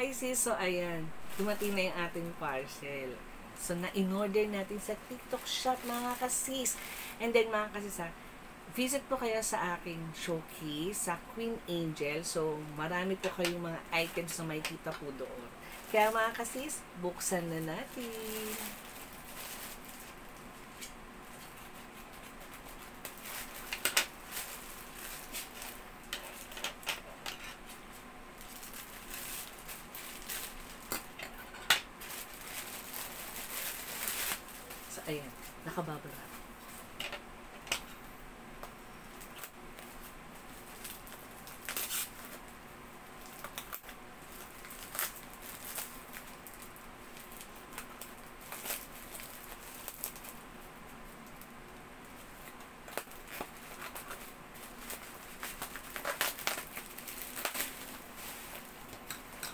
Pisces, so ayan, dumating na yung ating parcel. So, na-in-order natin sa TikTok shop, mga kasis. And then, mga kasis, visit po kayo sa aking showcase sa Queen Angel. So, marami po kayong mga items na makikita po doon. Kaya mga kasis, buksan na natin. So, ayan, nakababara.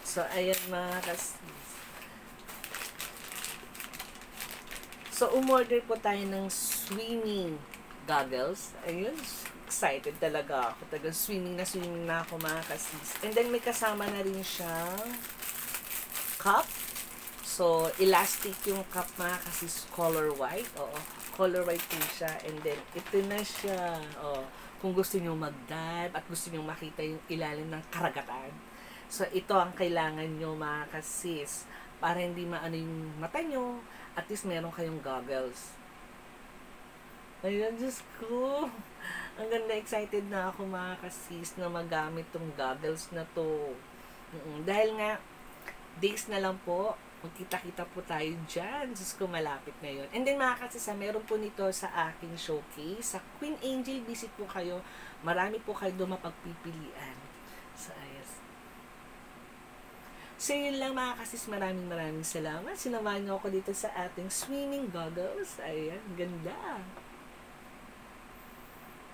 So, ayan mga kasis. So, umorder po tayo ng swimming goggles. Ayun, excited talaga ako. Talagang swimming na ako mga kasis. And then, may kasama na rin siyang cup. So, elastic yung cup mga kasis, color white. Oo, color white po siya. And then, ito na siya. Oh, kung gusto nyo mag-dive at gusto nyo makita yung ilalim ng karagatan. So, ito ang kailangan nyo mga kasis para hindi maano yung mata nyo. At least meron kayong goggles. Ayun, Diyos ko. Ang ganda, excited na ako mga kasis na magamit tong goggles na to. Dahil nga, days na lang po, magkita-kita po tayo dyan. Diyos ko, malapit na yun. And then mga kasis, meron po nito sa aking showcase. Sa Queen Angel, visit po kayo. Marami po kayo doon mapagpipilian. So, ayos. So, yun lang mga kasis, maraming salamat. Sinamahan niyo ako dito sa ating swimming goggles. Ayan, ganda.